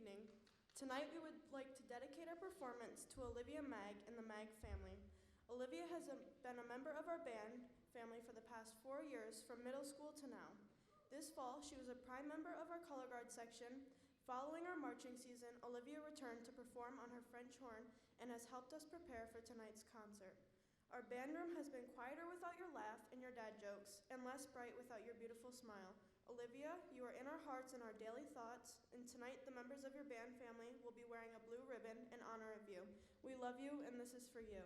evening. Tonight we would like to dedicate our performance to Olivia Mag and the Mag family. Olivia has been a member of our band family for the past 4 years, from middle school to now. This fall, she was a prime member of our color guard section. Following our marching season, Olivia returned to perform on her French horn and has helped us prepare for tonight's concert. Our band room has been quieter without your laugh and your dad jokes, and less bright without your beautiful smile. Olivia, you are in our hearts and our daily thoughts, and tonight the members of your band family will be wearing a blue ribbon in honor of you. We love you, and this is for you.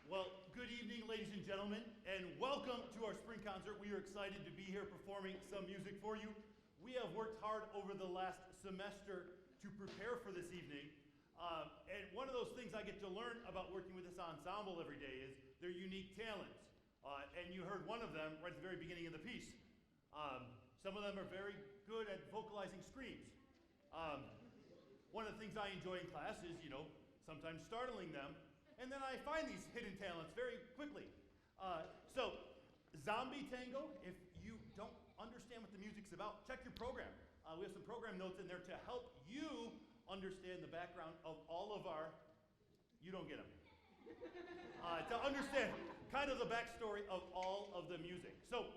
Well, good evening, ladies and gentlemen, and welcome to our spring concert. We are excited to be here performing some music for you. We have worked hard over the last semester to prepare for this evening. And one of those things I get to learn about working with this ensemble every day is their unique talents. And you heard one of them right at the very beginning of the piece. Some of them are very good at vocalizing screams. One of the things I enjoy in class is, sometimes startling them. And then I find these hidden talents very quickly. So, Zombie Tango, if you don't understand what the music's about, check your program. We have some program notes in there to help you understand the background of all of our, you don't get them, to understand kind of the backstory of all of the music. So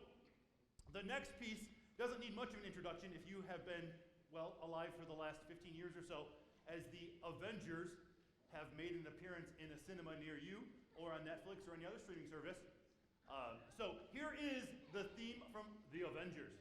the next piece doesn't need much of an introduction if you have been, alive for the last 15 years or so, as the Avengers have made an appearance in a cinema near you or on Netflix or any other streaming service. So here is the theme from the Avengers.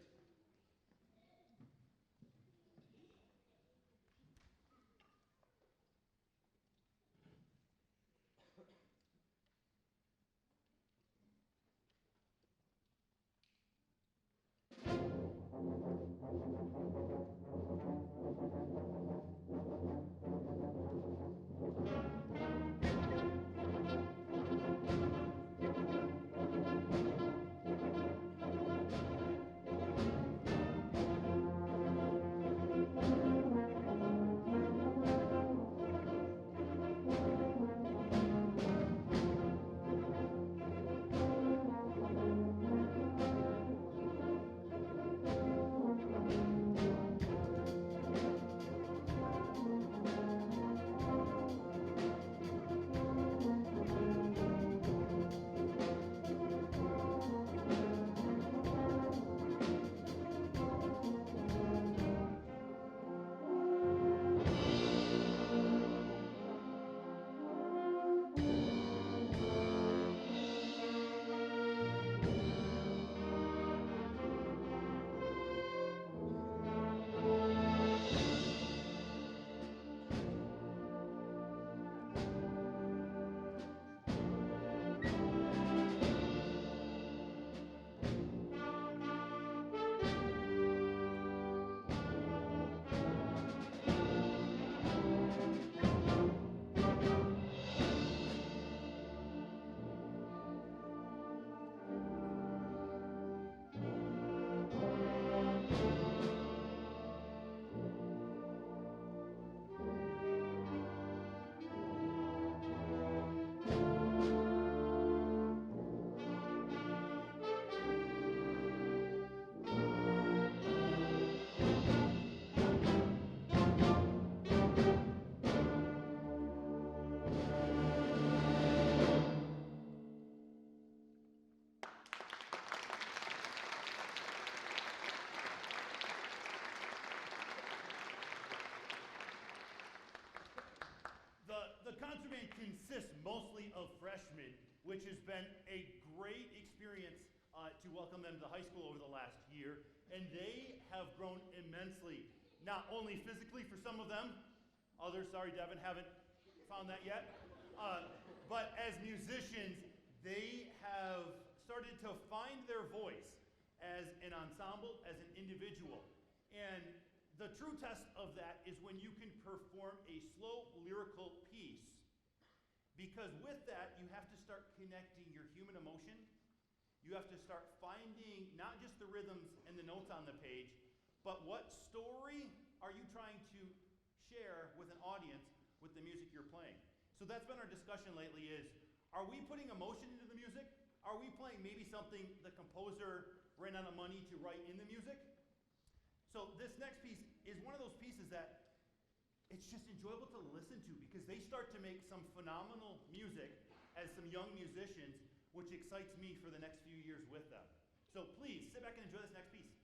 The concert band consists mostly of freshmen, which has been a great experience to welcome them to high school over the last year. And they have grown immensely, not only physically for some of them, others, sorry Devin, haven't found that yet, but as musicians, they have started to find their voice as an ensemble, as an individual. And the true test of that is when you can perform a slow lyrical piece, because with that, you have to start connecting your human emotion. You have to start finding not just the rhythms and the notes on the page, but what story are you trying to share with an audience with the music you're playing. So that's been our discussion lately is, are we putting emotion into the music? Are we playing maybe something the composer ran out of money to write in the music? So this next piece is one of those pieces that it's just enjoyable to listen to because they start to make some phenomenal music as some young musicians, which excites me for the next few years with them. So please, sit back and enjoy this next piece.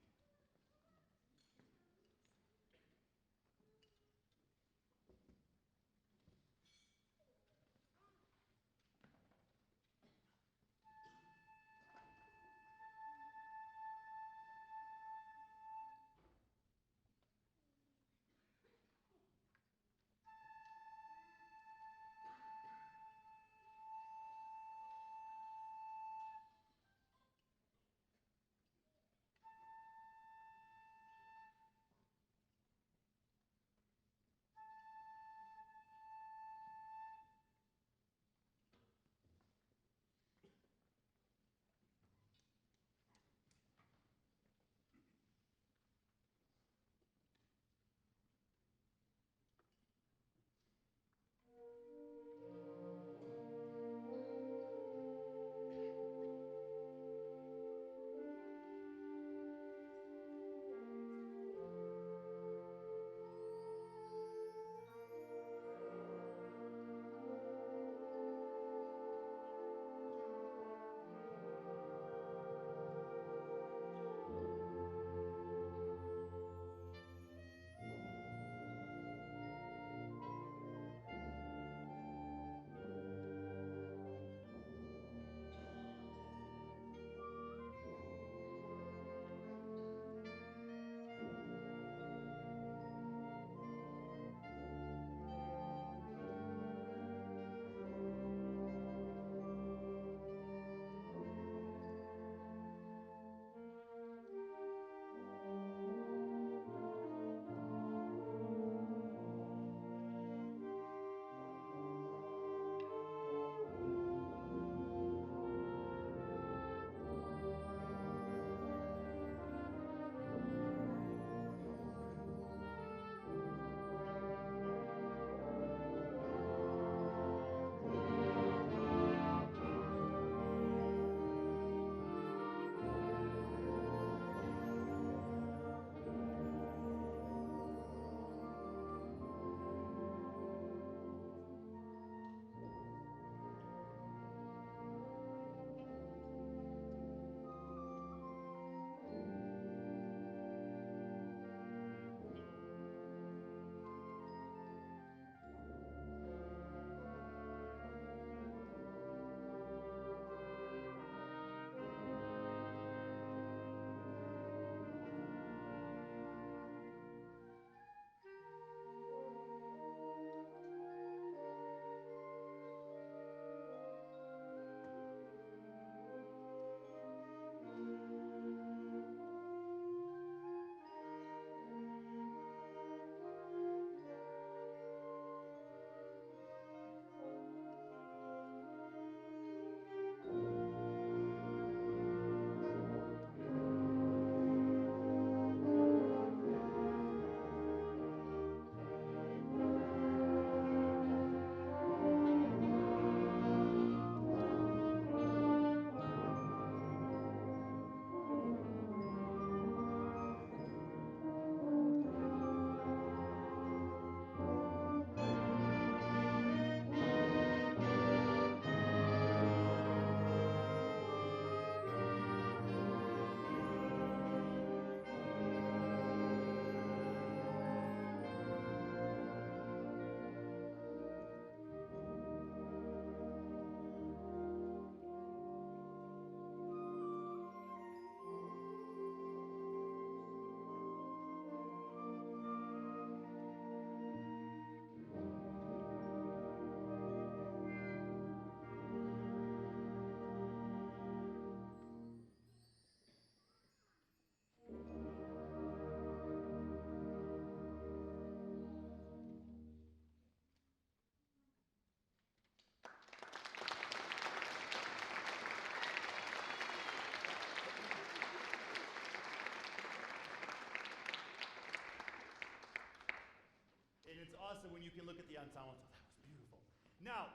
can look at the ensemble and say, that was beautiful. Now,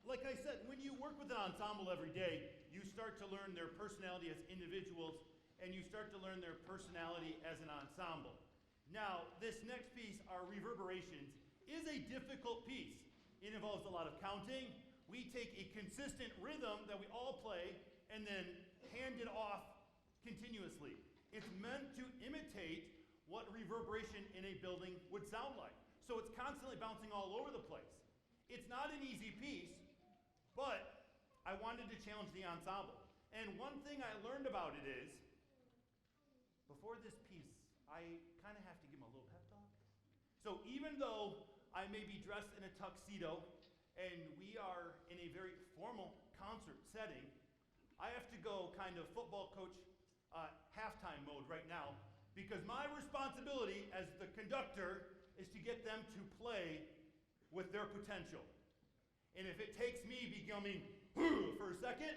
like I said, when you work with an ensemble every day, you start to learn their personality as individuals, and you start to learn their personality as an ensemble. Now, this next piece, our Reverberations, is a difficult piece. It involves a lot of counting. We take a consistent rhythm that we all play and then hand it off continuously. It's meant to imitate what reverberation in a building would sound like. So it's constantly bouncing all over the place. It's not an easy piece, but I wanted to challenge the ensemble. And one thing I learned about it is, before this piece, I kind of have to give them a little pep talk. So even though I may be dressed in a tuxedo and we are in a very formal concert setting, I have to go kind of football coach halftime mode right now, because my responsibility as the conductor is to get them to play with their potential. And if it takes me becoming for a second,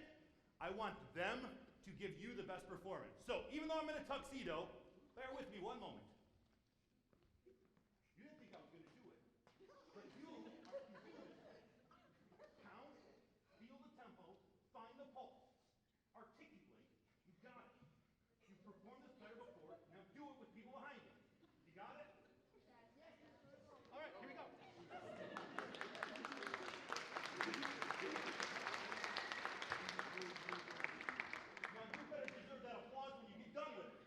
I want them to give you the best performance. So even though I'm in a tuxedo, bear with me one moment. You didn't think I was going to do it, but you are doing it. Count, feel the tempo, find the pulse, articulate. You got it. You performed this better before. Now do it with people behind you. You got it? All right, here we go. Now you better deserve that applause when you get done with it.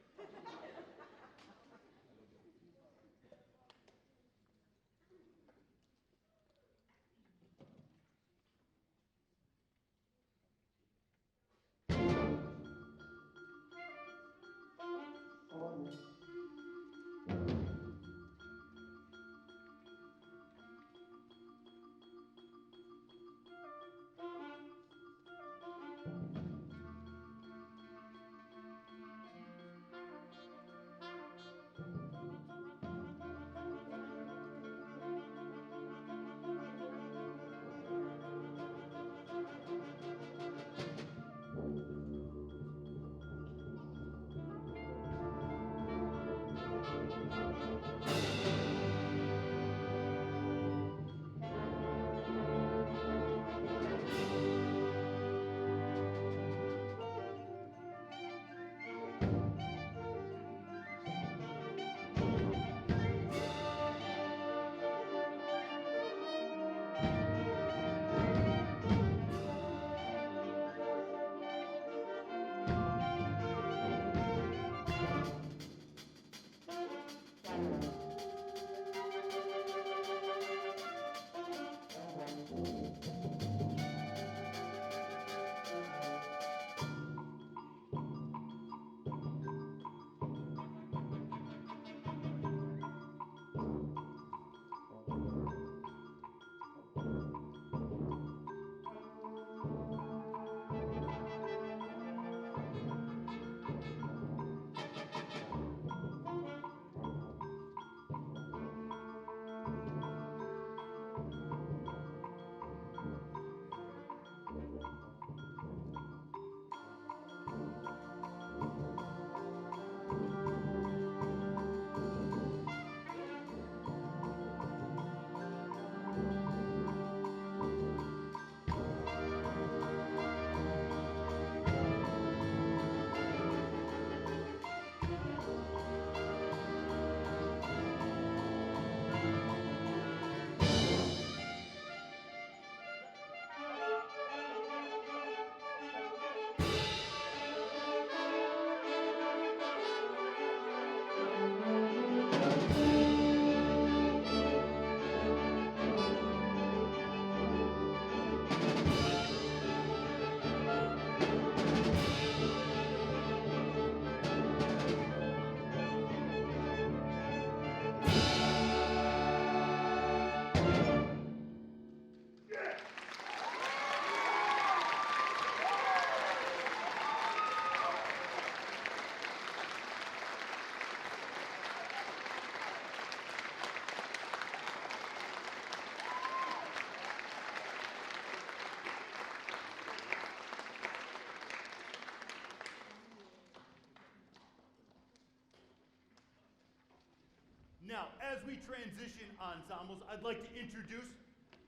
Now, as we transition ensembles, I'd like to introduce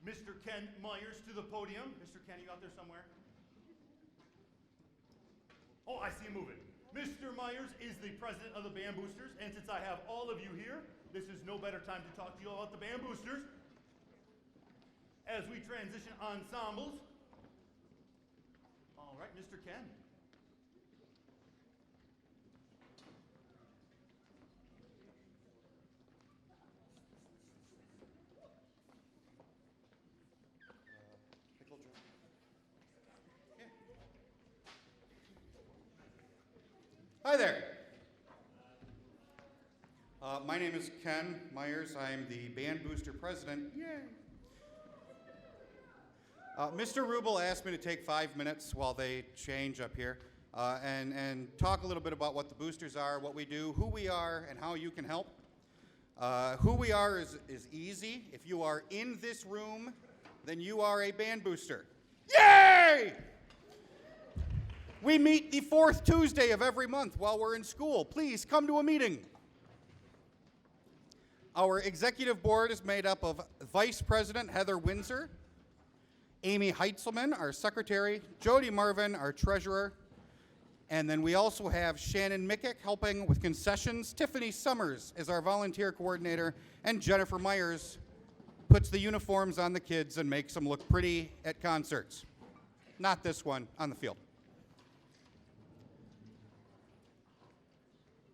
Mr. Ken Myers to the podium. Mr. Ken, you out there somewhere? Oh, I see him moving. Mr. Myers is the president of the Band Boosters, and since I have all of you here, this is no better time to talk to you all about the Band Boosters. As we transition ensembles, all right, Mr. Ken. Hi there. My name is Ken Myers. I'm the Band Booster President. Yay. Mr. Rubel asked me to take 5 minutes while they change up here and talk a little bit about what the boosters are, what we do, who we are, and how you can help. Who we are is easy. If you are in this room, then you are a band booster. Yay! We meet the fourth Tuesday of every month while we're in school. Please come to a meeting. Our executive board is made up of Vice President Heather Windsor, Amy Heitzelman, our secretary, Jody Marvin, our treasurer, and then we also have Shannon Mickett helping with concessions, Tiffany Summers is our volunteer coordinator, and Jennifer Myers puts the uniforms on the kids and makes them look pretty at concerts. Not this one, on the field.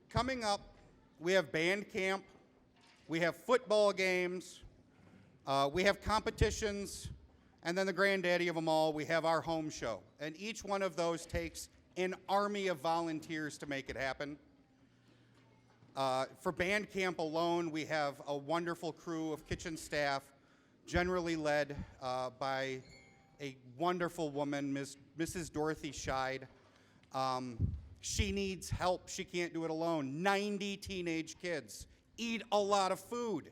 Coming up, we have band camp, we have football games, we have competitions, and then the granddaddy of them all, we have our home show. And each one of those takes an army of volunteers to make it happen. For band camp alone, we have a wonderful crew of kitchen staff, generally led by a wonderful woman, Mrs. Dorothy Scheid. She needs help. She can't do it alone. 90 teenage kids eat a lot of food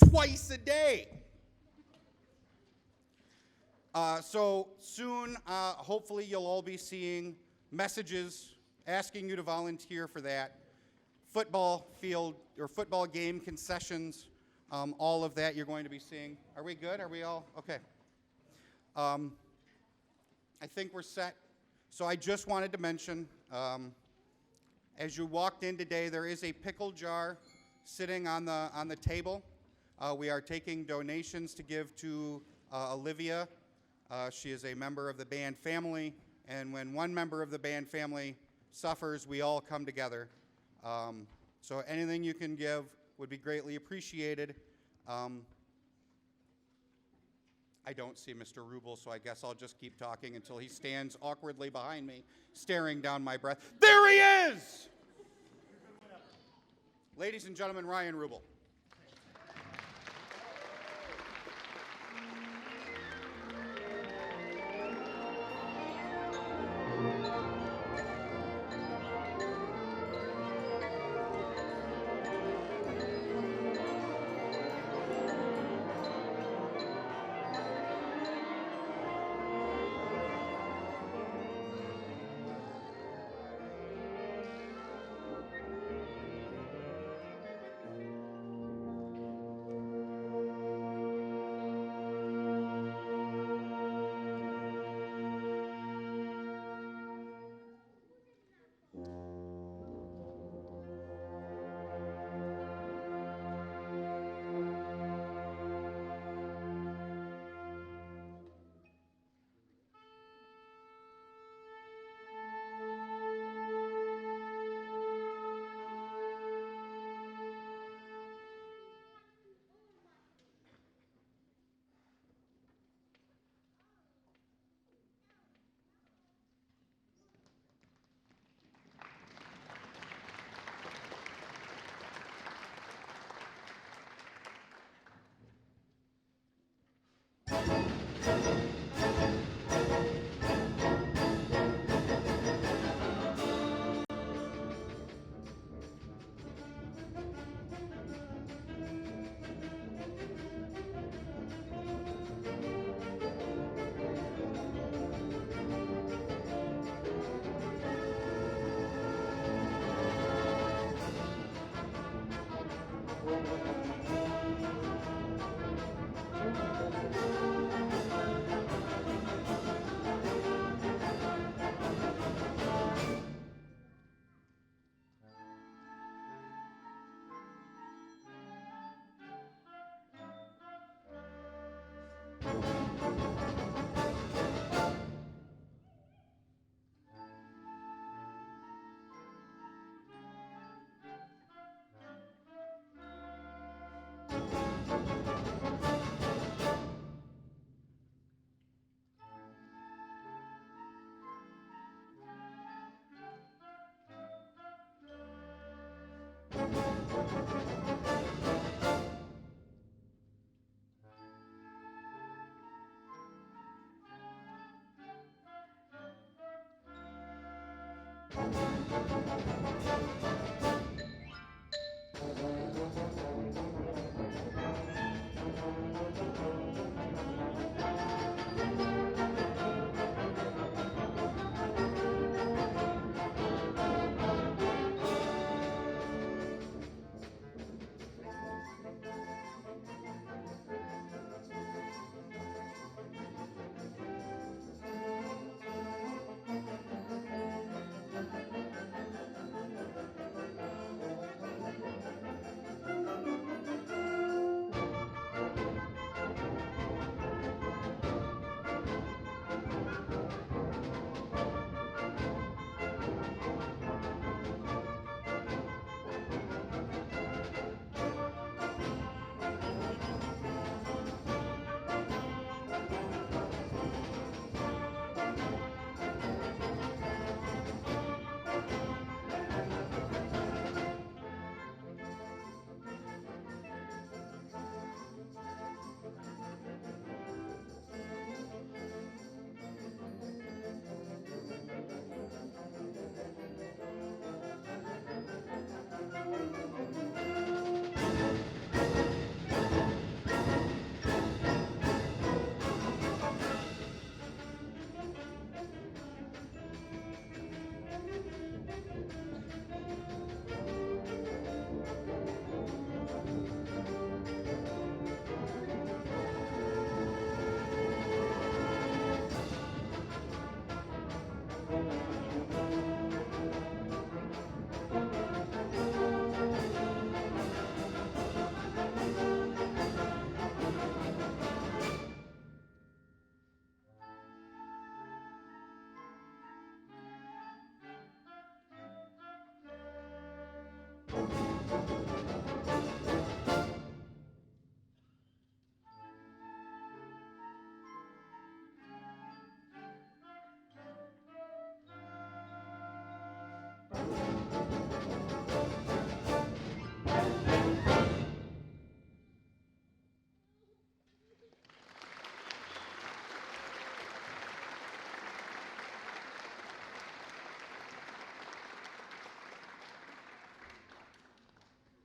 twice a day. So soon, hopefully you'll all be seeing messages asking you to volunteer for that. Football field or football game concessions, all of that you're going to be seeing. Are we good? Are we all? Okay. I think we're set. So I just wanted to mention, as you walked in today, there is a pickle jar sitting on the table. We are taking donations to give to Olivia. She is a member of the band family, and when one member of the band family suffers, we all come together. So anything you can give would be greatly appreciated. I don't see Mr. Rubel, so I guess I'll just keep talking until he stands awkwardly behind me, staring down my breath. There he is! Ladies and gentlemen, Ryan Rubel.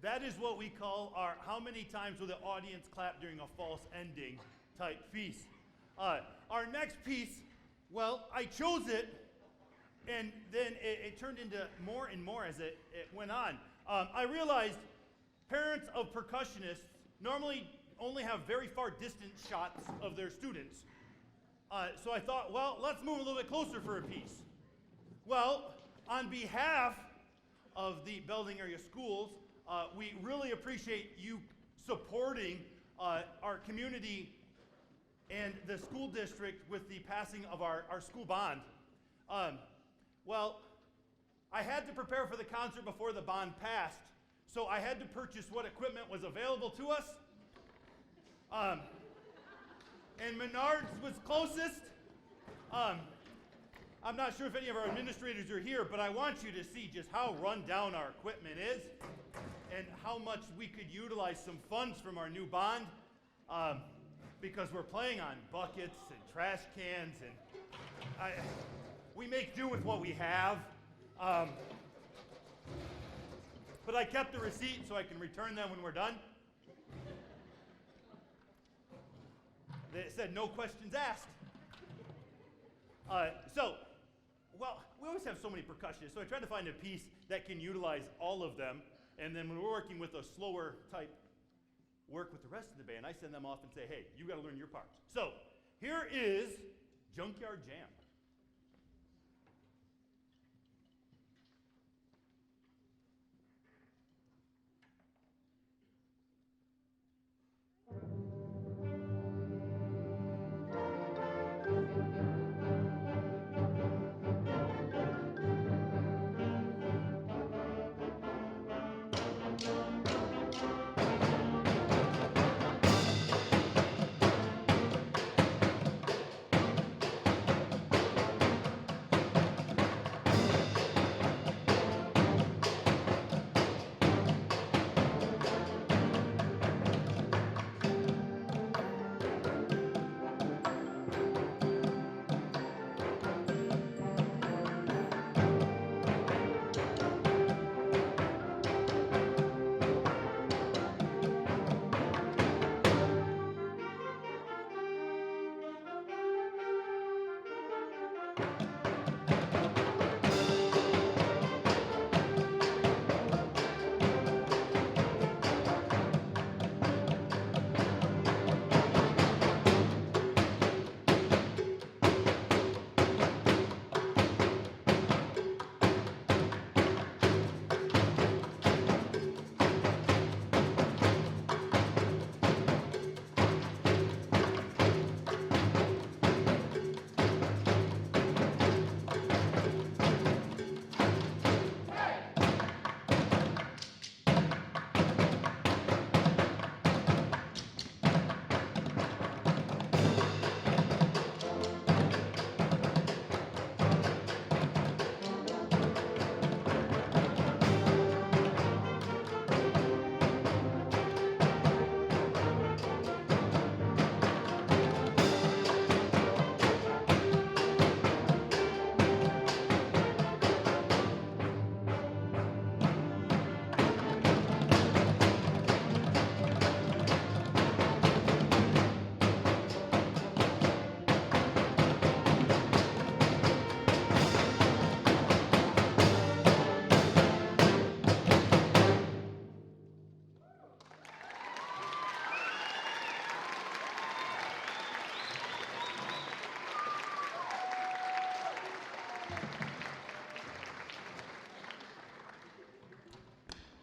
That is what we call our how many times will the audience clap during a false ending type piece. Our next piece, well, I chose it, and then it turned into more and more as it went on. I realized parents of percussionists normally only have very far distant shots of their students. So I thought, well, let's move a little bit closer for a piece. Well, on behalf of the Belding area schools, we really appreciate you supporting our community and the school district with the passing of our school bond. Well, I had to prepare for the concert before the bond passed, so I had to purchase what equipment was available to us. And Menards was closest. I'm not sure if any of our administrators are here, but I want you to see just how run down our equipment is and how much we could utilize some funds from our new bond, because we're playing on buckets and trash cans, and we make do with what we have. But I kept the receipt so I can return them when we're done. They said no questions asked. Well, we always have so many percussionists, so I tried to find a piece that can utilize all of them. And then when we're working with a slower type work with the rest of the band, I send them off and say, hey, you got to learn your parts. So here is Junkyard Jam.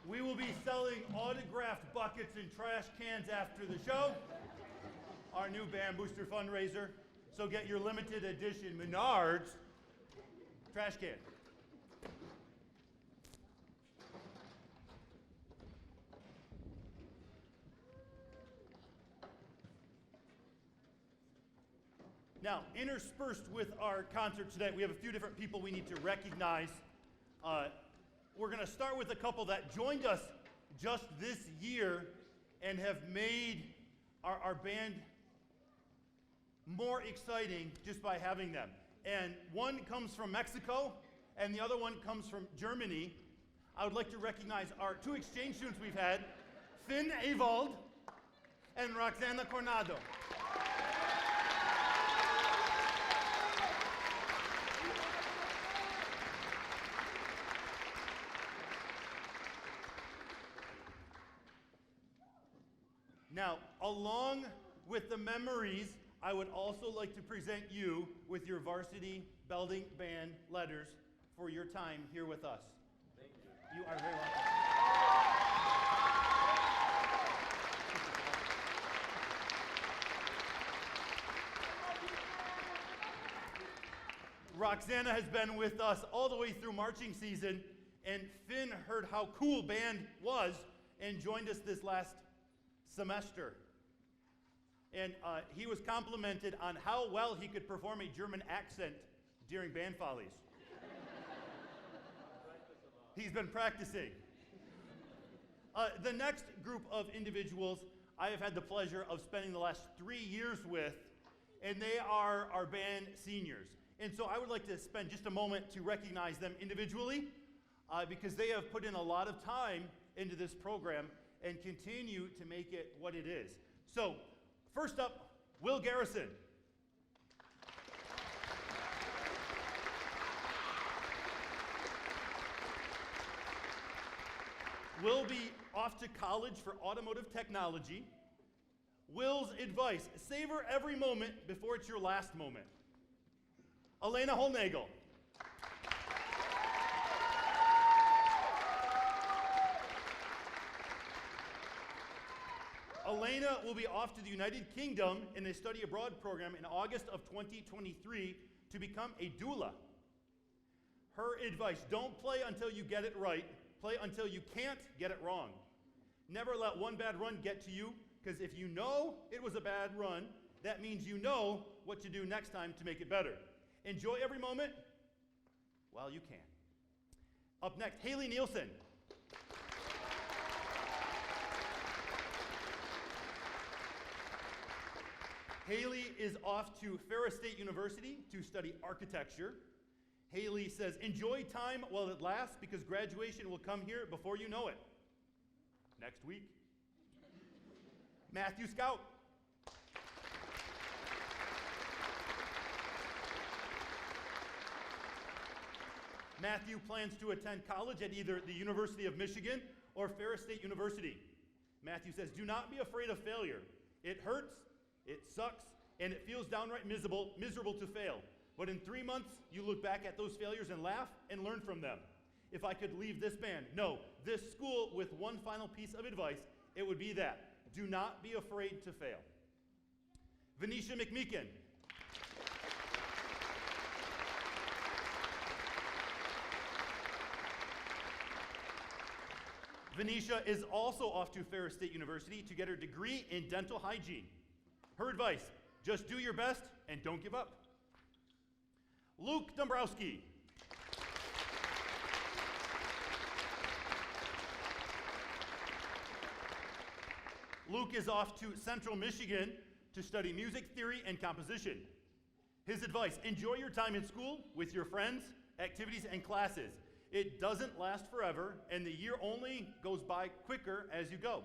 We will be selling autographed buckets and trash cans after the show. Our new Band Booster fundraiser. So get your limited edition Menards trash can. Now, interspersed with our concert today, we have a few different people we need to recognize. We're going to start with a couple that joined us just this year and have made our band more exciting just by having them. And one comes from Mexico, and the other one comes from Germany. I would like to recognize our 2 exchange students we've had, Finn Avald and Roxana Cornado. Now, along with the memories, I would also like to present you with your varsity Belding Band letters for your time here with us. Thank you. You are very welcome. Roxana has been with us all the way through marching season, and Finn heard how cool band was and joined us this last semester. And he was complimented on how well he could perform a German accent during band follies. He's been practicing. The next group of individuals I have had the pleasure of spending the last 3 years with, and they are our band seniors. And so I would like to spend just a moment to recognize them individually because they have put in a lot of time into this program and continue to make it what it is. So, first up, Will Garrison. Will be off to college for automotive technology. Will's advice, savor every moment before it's your last moment. Elena Holnagel. Elena will be off to the United Kingdom in a study abroad program in August of 2023 to become a doula. Her advice, don't play until you get it right, play until you can't get it wrong. Never let one bad run get to you, because if you know it was a bad run, that means you know what to do next time to make it better. Enjoy every moment while you can. Up next, Haley Nielsen. Haley is off to Ferris State University to study architecture. Haley says, enjoy time while it lasts because graduation will come here before you know it. Next week. Matthew Scout. Matthew plans to attend college at either the University of Michigan or Ferris State University. Matthew says, do not be afraid of failure. It hurts, it sucks, and it feels downright miserable to fail. But in 3 months, you look back at those failures and laugh and learn from them. If I could leave this band, no, this school with one final piece of advice, it would be that. Do not be afraid to fail. Venetia McMeekin. Venetia is also off to Ferris State University to get her degree in dental hygiene. Her advice, just do your best and don't give up. Luke Dombrowski. Luke is off to Central Michigan to study music theory and composition. His advice, enjoy your time in school with your friends, activities, and classes. It doesn't last forever, and the year only goes by quicker as you go.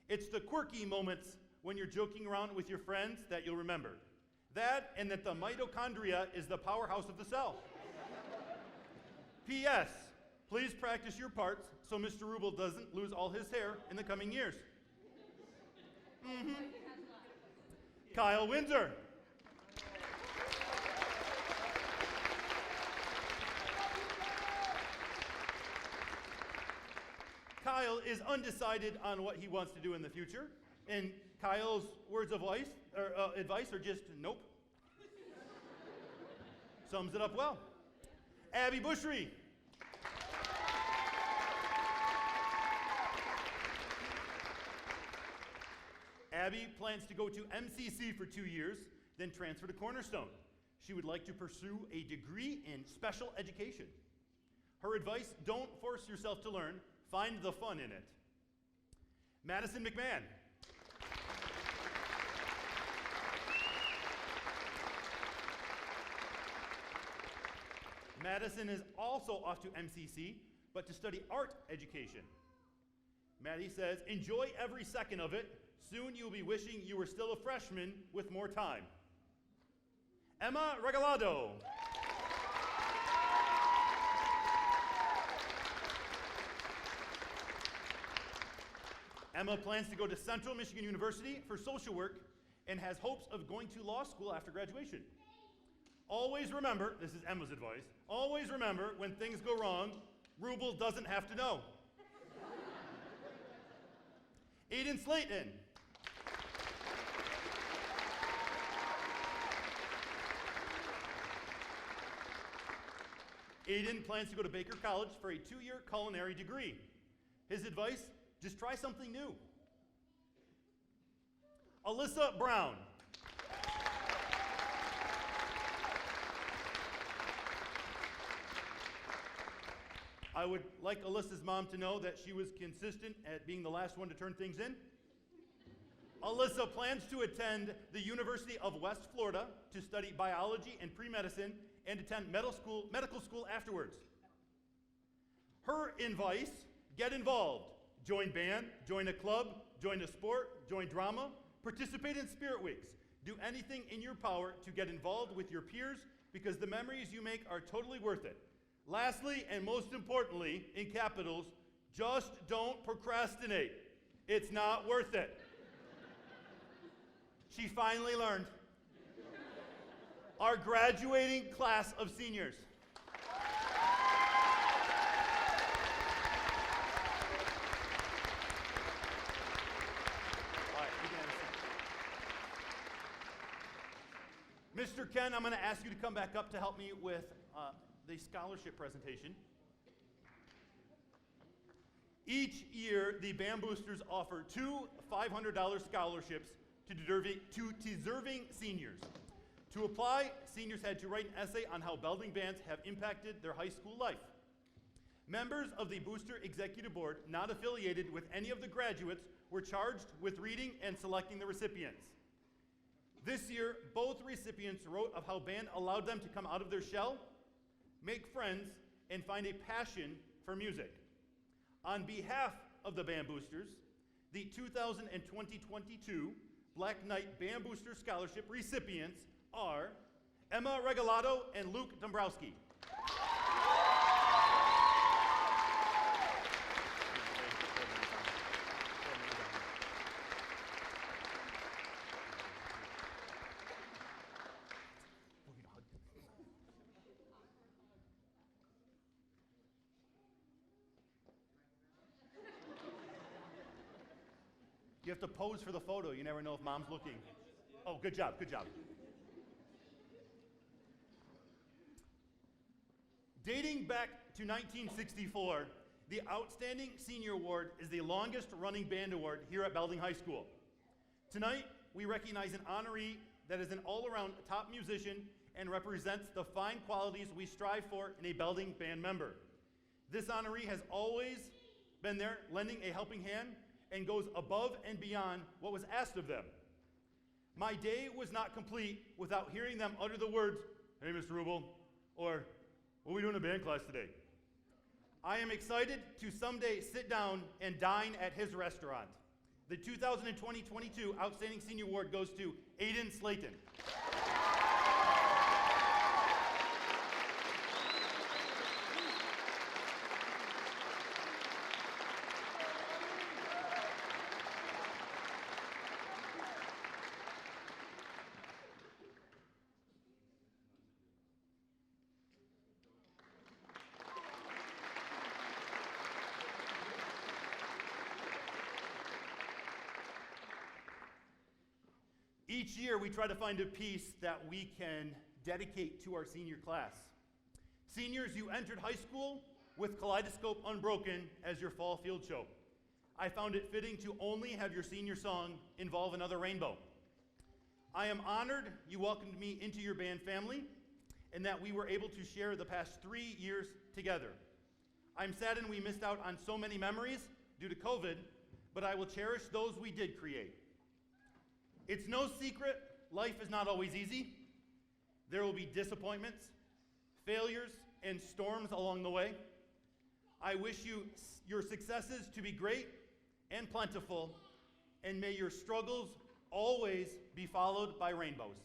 It's the quirky moments when you're joking around with your friends that you'll remember. That, and that the mitochondria is the powerhouse of the cell. P.S. Please practice your parts so Mr. Rubel doesn't lose all his hair in the coming years. Kyle Windsor. Kyle is undecided on what he wants to do in the future, and Kyle's words of advice are just nope. Sums it up well. Abby Bushry. Abby plans to go to MCC for 2 years, then transfer to Cornerstone. She would like to pursue a degree in special education. Her advice, don't force yourself to learn, find the fun in it. Madison McMahon. Madison is also off to MCC but to study art education. Maddie says, enjoy every second of it. Soon you'll be wishing you were still a freshman with more time. Emma Regalado. Emma plans to go to Central Michigan University for social work and has hopes of going to law school after graduation. Always remember, this is Emma's advice, always remember when things go wrong, Rubel doesn't have to know. Aiden Slayton. Aiden plans to go to Baker College for a 2-year culinary degree. His advice, just try something new. Alyssa Brown. I would like Alyssa's mom to know that she was consistent at being the last one to turn things in. Alyssa plans to attend the University of West Florida to study biology and pre-medicine and attend medical school afterwards. Her advice, get involved. Join band, join a club, join a sport, join drama, participate in spirit weeks. Do anything in your power to get involved with your peers because the memories you make are totally worth it. Lastly, and most importantly, in capitals, just don't procrastinate. It's not worth it. She finally learned. Our graduating class of seniors. All right, you can have a seat. Mr. Ken, I'm going to ask you to come back up to help me with the scholarship presentation. Each year, the Band Boosters offer 2 $500 scholarships to deserving seniors. To apply, seniors had to write an essay on how Belding bands have impacted their high school life. Members of the Booster Executive Board, not affiliated with any of the graduates, were charged with reading and selecting the recipients. This year, both recipients wrote of how band allowed them to come out of their shell, make friends, and find a passion for music. On behalf of the Band Boosters, the 2020-22 Black Knight Band Booster Scholarship recipients are Emma Regalado and Luke Dombrowski. You have to pose for the photo. You never know if mom's looking. Oh, good job, good job. Dating back to 1964, the Outstanding Senior Award is the longest running band award here at Belding High School. Tonight, we recognize an honoree that is an all-around top musician and represents the fine qualities we strive for in a Belding band member. This honoree has always been there, lending a helping hand, and goes above and beyond what was asked of them. My day was not complete without hearing them utter the words, "Hey, Mr. Rubel," or "What are we doing in band class today?" I am excited to someday sit down and dine at his restaurant. The 2020-22 Outstanding Senior Award goes to Aiden Slayton. Each year, we try to find a piece that we can dedicate to our senior class. Seniors, you entered high school with Kaleidoscope Unbroken as your fall field show. I found it fitting to only have your senior song involve another rainbow. I am honored you welcomed me into your band family and that we were able to share the past 3 years together. I'm saddened we missed out on so many memories due to COVID, but I will cherish those we did create. It's no secret, life is not always easy. There will be disappointments, failures, and storms along the way. I wish you your successes to be great and plentiful, and may your struggles always be followed by rainbows.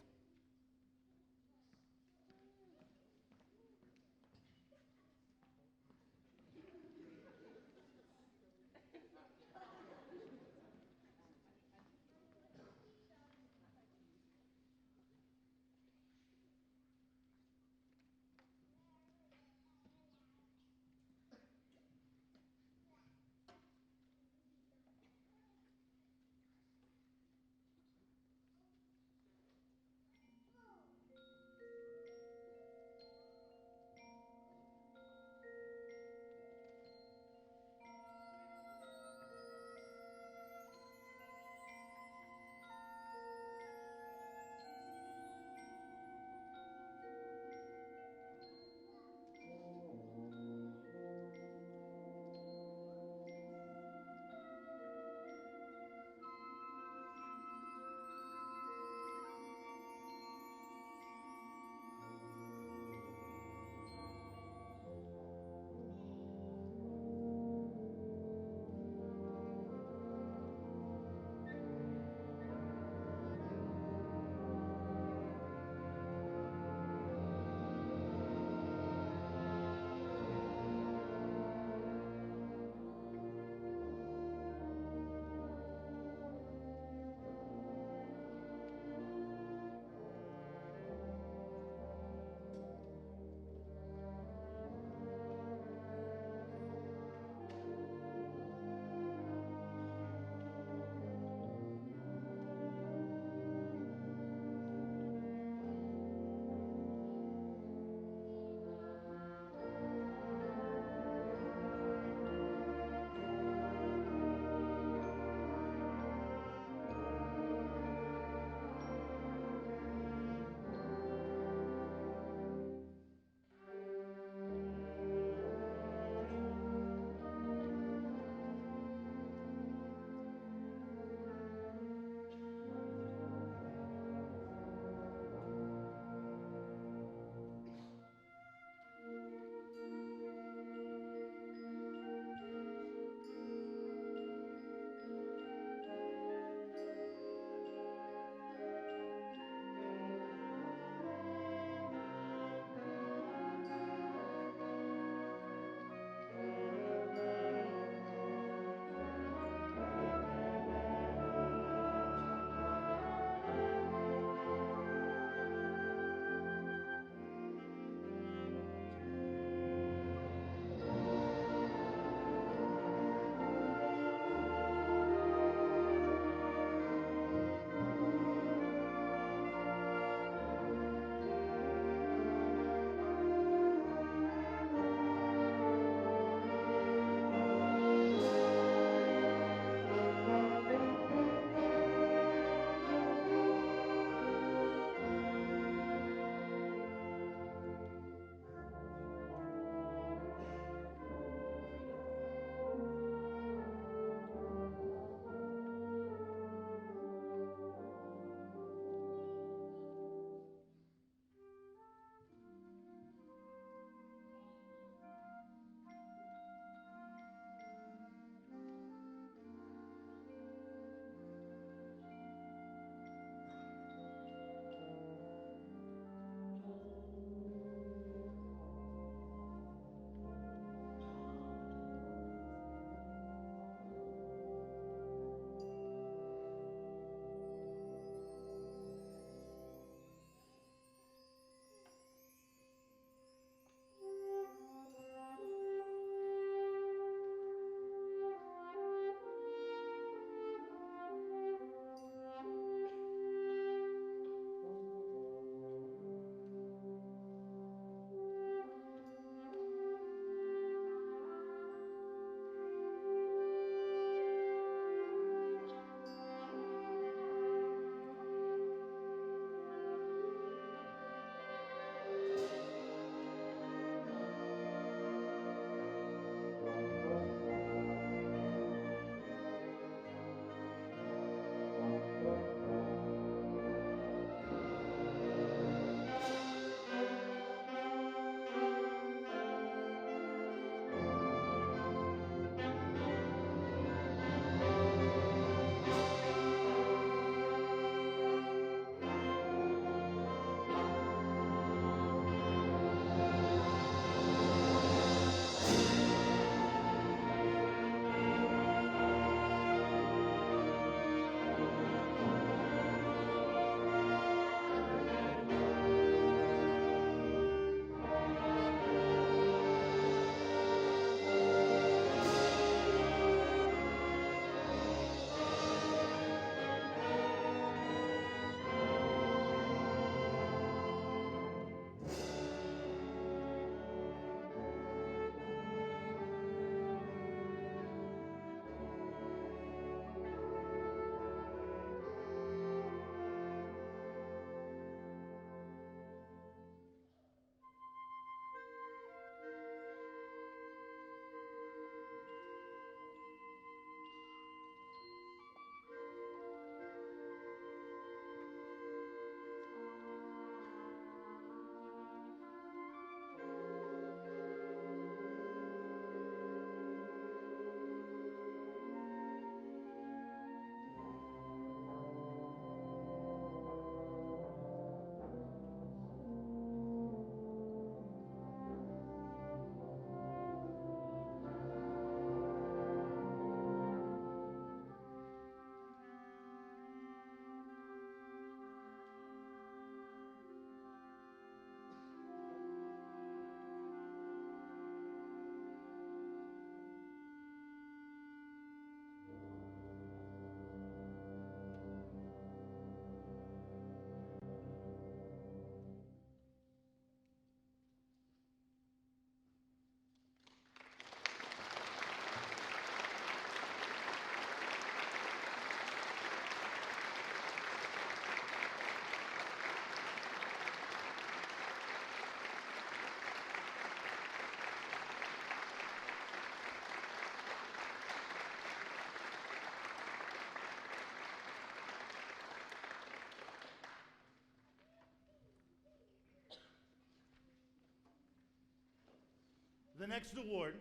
The next award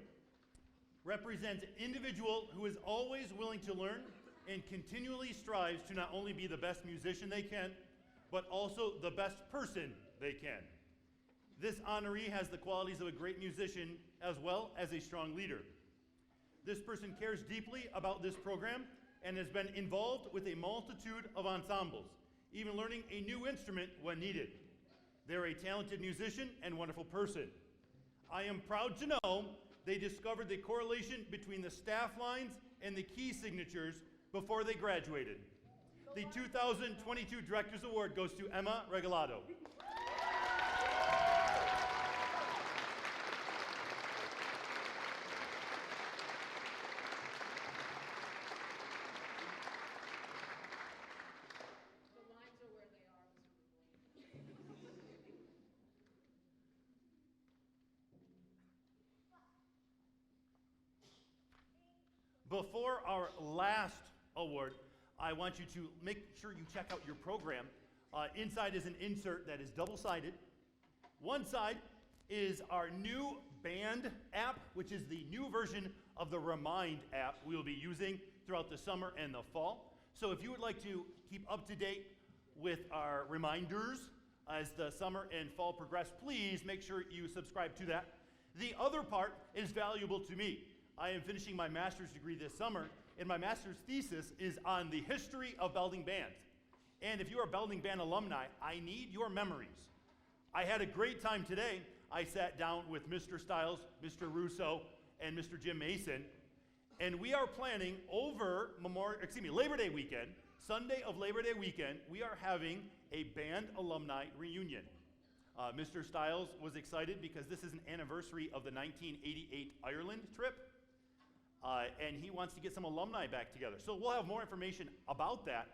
represents an individual who is always willing to learn and continually strives to not only be the best musician they can, but also the best person they can. This honoree has the qualities of a great musician as well as a strong leader. This person cares deeply about this program and has been involved with a multitude of ensembles, even learning a new instrument when needed. They're a talented musician and wonderful person. I am proud to know they discovered the correlation between the staff lines and the key signatures before they graduated. The 2022 Director's Award goes to Emma Regalado. Before our last award, I want you to make sure you check out your program. Inside is an insert that is double-sided. One side is our new band app, which is the new version of the Remind app we will be using throughout the summer and the fall. So if you would like to keep up to date with our reminders as the summer and fall progress, please make sure you subscribe to that. The other part is valuable to me. I am finishing my master's degree this summer, and my master's thesis is on the history of Belding bands. And if you are Belding band alumni, I need your memories. I had a great time today. I sat down with Mr. Stiles, Mr. Russo, and Mr. Jim Mason, and we are planning over Labor Day weekend, Sunday of Labor Day weekend, we are having a band alumni reunion. Mr. Stiles was excited because this is an anniversary of the 1988 Ireland trip. And he wants to get some alumni back together. So we'll have more information about that.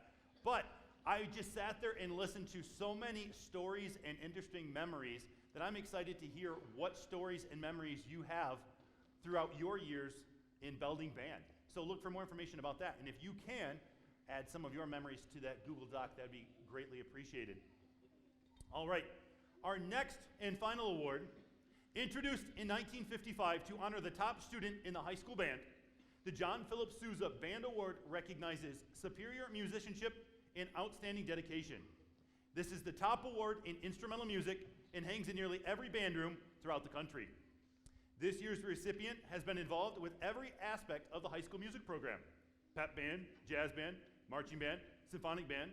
But I just sat there and listened to so many stories and interesting memories that I'm excited to hear what stories and memories you have throughout your years in Belding Band. So look for more information about that. And if you can, add some of your memories to that Google Doc, that'd be greatly appreciated. All right, our next and final award, introduced in 1955 to honor the top student in the high school band, the John Philip Sousa Band Award recognizes superior musicianship and outstanding dedication. This is the top award in instrumental music and hangs in nearly every band room throughout the country. This year's recipient has been involved with every aspect of the high school music program: pep band, jazz band, marching band, symphonic band,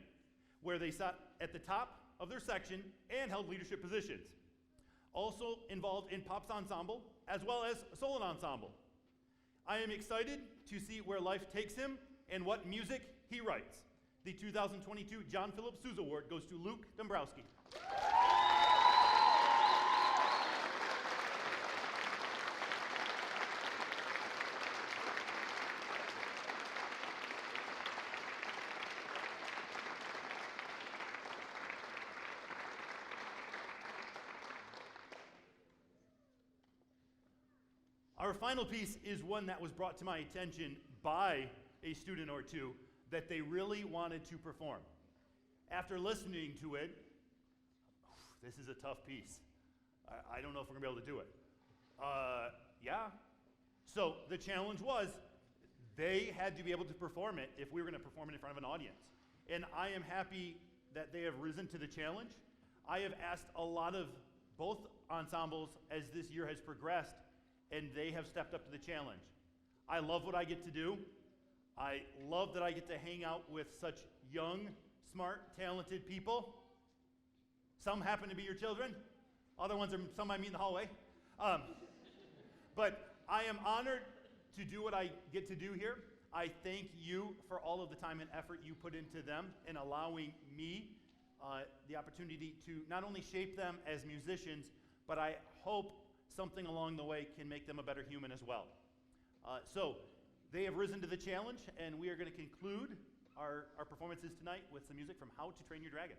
where they sat at the top of their section and held leadership positions. Also involved in Pop's ensemble, as well as solo ensemble. I am excited to see where life takes him and what music he writes. The 2022 John Philip Sousa Award goes to Luke Dombrowski. Our final piece is one that was brought to my attention by a student or two that they really wanted to perform. After listening to it, this is a tough piece. I don't know if we're gonna be able to do it. Yeah. So the challenge was they had to be able to perform it if we were gonna perform it in front of an audience. And I am happy that they have risen to the challenge. I have asked a lot of both ensembles as this year has progressed, and they have stepped up to the challenge. I love what I get to do. I love that I get to hang out with such young, smart, talented people. Some happen to be your children. Other ones are some I meet in the hallway. But I am honored to do what I get to do here. I thank you for all of the time and effort you put into them and allowing me the opportunity to not only shape them as musicians, but I hope something along the way can make them a better human as well. So they have risen to the challenge, and we are going to conclude our performances tonight with some music from How to Train Your Dragon.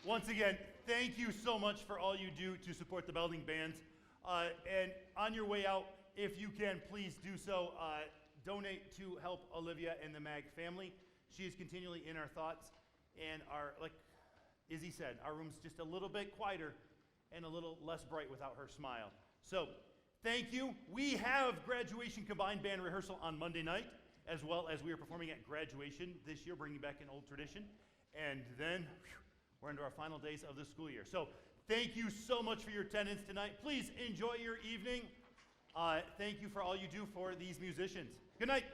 Once again, thank you so much for all you do to support the Belding bands. And on your way out, if you can, please do so. Donate to help Olivia and the Mag family. She is continually in our thoughts, and like Izzy said, our room's just a little bit quieter and a little less bright without her smile. So, thank you. We have graduation combined band rehearsal on Monday night, as well as we are performing at graduation this year, bringing back an old tradition. And then we're into our final days of the school year. So, thank you so much for your attendance tonight. Please enjoy your evening. Thank you for all you do for these musicians. Good night.